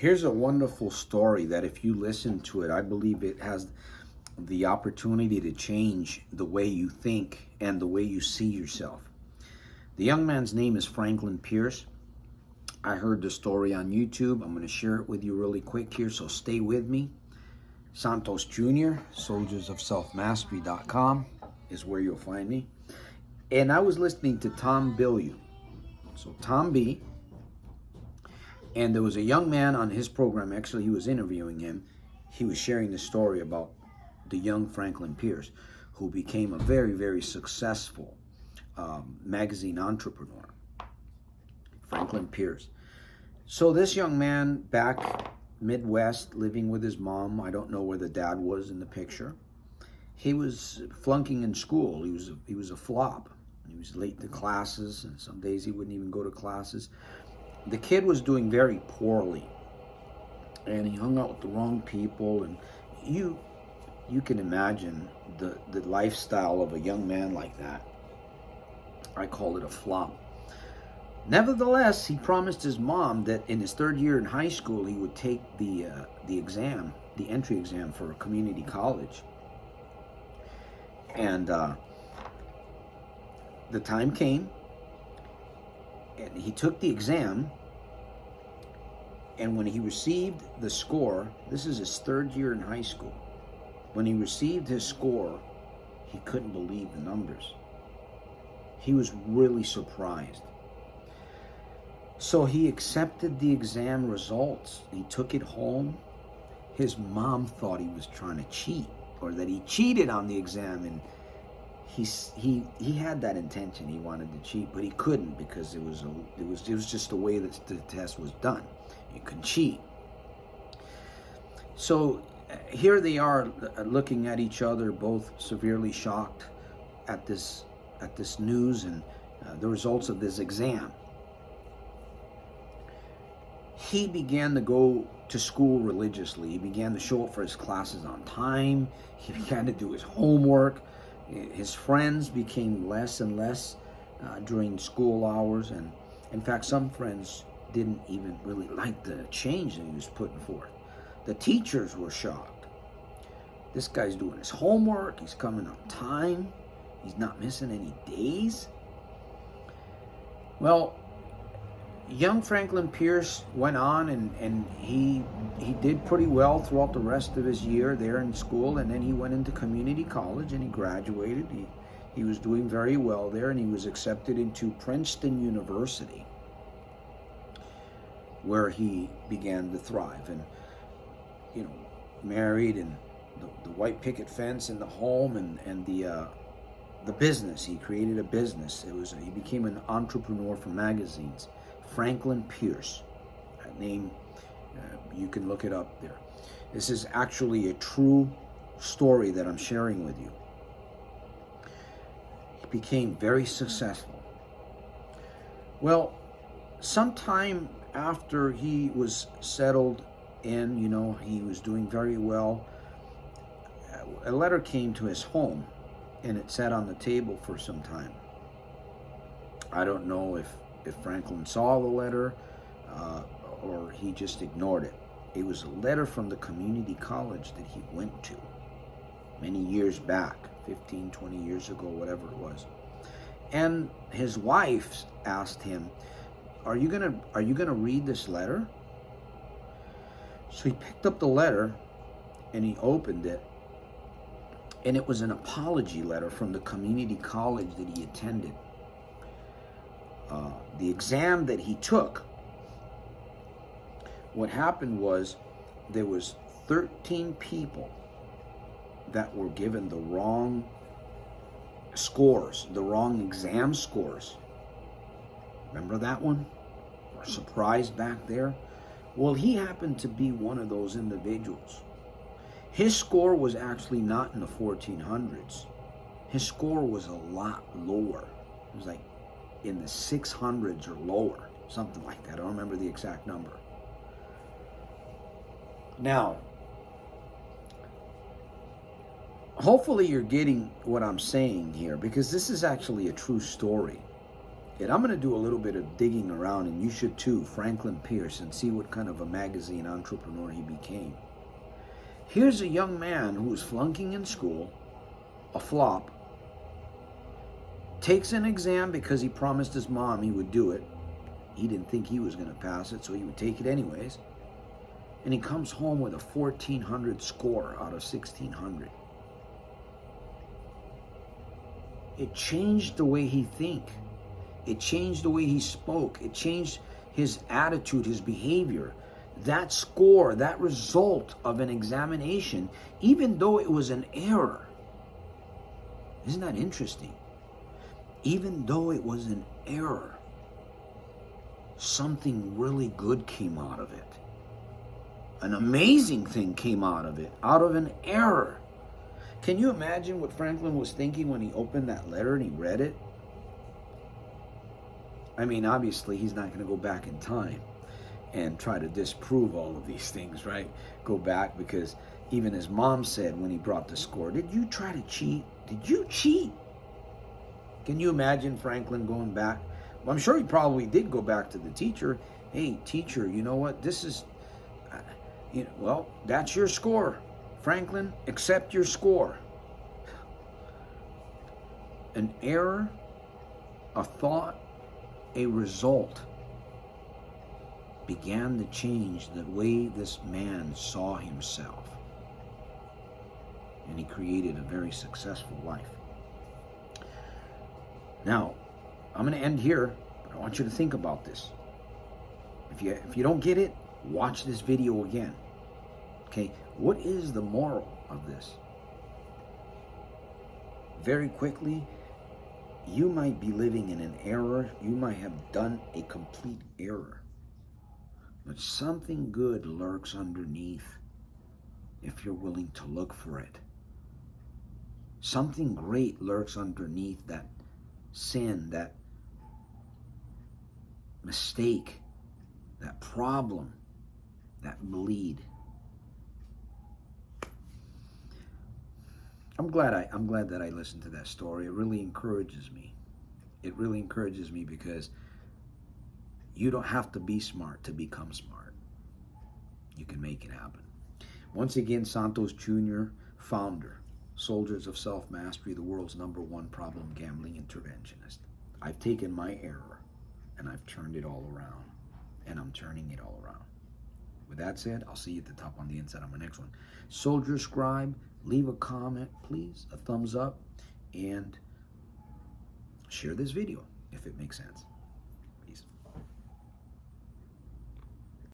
Here's a wonderful story that if you listen to it, I believe it has the opportunity to change the way you think and the way you see yourself. The young man's name is Franklin Pierce. I heard the story on YouTube. I'm going to share it with you really quick here, so stay with me. Santos Jr., soldiersofselfmastery.com is where you'll find me. And I was listening to Tom Bilyeu. So Tom B., and there was a young man on his program, actually he was interviewing him. He was sharing the story about the young Franklin Pierce, who became a very, very successful magazine entrepreneur. Franklin Pierce. So this young man back Midwest, living with his mom, I don't know where the dad was in the picture. He was flunking in school. He was a flop. He was late to classes, and some days he wouldn't even go to classes. The kid was doing very poorly, and he hung out with the wrong people, and you can imagine the lifestyle of a young man like that. I call it a flop. Nevertheless, he promised his mom that in his third year in high school, he would take the exam, the entry exam for a community college. And the time came, and he took the exam, and when he received the score, this is his third year in high school, when he received his score, he couldn't believe the numbers. He was really surprised. So he accepted the exam results. He took it home. His mom thought he was trying to cheat, or that he cheated on the exam, and he had that intention. He wanted to cheat, but he couldn't, because it was just the way that the test was done. You could cheat. So here they are looking at each other, both severely shocked at this news and the results of this exam. He began to go to school religiously. He began to show up for his classes on time. He began to do his homework. His friends became less and less during school hours, and in fact, some friends didn't even really like the change that he was putting forth. The teachers were shocked. This guy's doing his homework. He's coming on time. He's not missing any days. Well, young Franklin Pierce went on, and he did pretty well throughout the rest of his year there in school, and then he went into community college and he graduated. He was doing very well there, and he was accepted into Princeton University, where he began to thrive, and married, and the white picket fence and the home, and the business. He created a business. He became an entrepreneur for magazines. Franklin Pierce, that name, you can look it up there. This is actually a true story that I'm sharing with you. He became very successful. Well, sometime after he was settled in, he was doing very well, a letter came to his home, and it sat on the table for some time. I don't know if Franklin saw the letter or he just ignored it. It was a letter from the community college that he went to many years back, 15, 20 years ago, whatever it was. And his wife asked him, are you gonna read this letter? So he picked up the letter and he opened it, and it was an apology letter from the community college that he attended. The exam that he took, what happened was there was 13 people that were given the wrong scores, the wrong exam scores. Remember that one? Or surprised back there? Well, he happened to be one of those individuals. His score was actually not in the 1400s. His score was a lot lower. It was like in the 600s or lower, something like that. I don't remember the exact number. Now, hopefully you're getting what I'm saying here, because this is actually a true story. And I'm going to do a little bit of digging around, and you should too, Franklin Pierce, and see what kind of a magazine entrepreneur he became. Here's a young man who was flunking in school, a flop, takes an exam because he promised his mom he would do it. He didn't think he was going to pass it, so he would take it anyways. And he comes home with a 1,400 score out of 1,600. It changed the way he think. It changed the way he spoke. It changed his attitude, his behavior. That score, that result of an examination, even though it was an error. Isn't that interesting? Even though it was an error, something really good came out of it. An amazing thing came out of it, out of an error. Can you imagine what Franklin was thinking when he opened that letter and he read it? I mean, obviously, he's not going to go back in time and try to disprove all of these things, right? Go back, because even his mom said when he brought the score, "Did you try to cheat? Did you cheat?" Can you imagine Franklin going back? Well, I'm sure he probably did go back to the teacher. "Hey, teacher, you know what? This is, well, that's your score. Franklin, accept your score." An error, a thought, a result began to change the way this man saw himself. And he created a very successful life. Now, I'm going to end here, but I want you to think about this. If you don't get it, watch this video again. Okay, what is the moral of this? Very quickly, you might be living in an error. You might have done a complete error. But something good lurks underneath if you're willing to look for it. Something great lurks underneath that sin, that mistake, that problem, that bleed. I'm glad that I listened to that story. It really encourages me. It really encourages me because you don't have to be smart to become smart. You can make it happen. Once again, Santos Jr., founder, Soldiers of Self-Mastery, the world's #1 problem gambling interventionist. I've taken my error and I've turned it all around, and I'm turning it all around. With that said, I'll see you at the top on the inside on my next one. Soldier Scribe, leave a comment, please, a thumbs up, and share this video if it makes sense.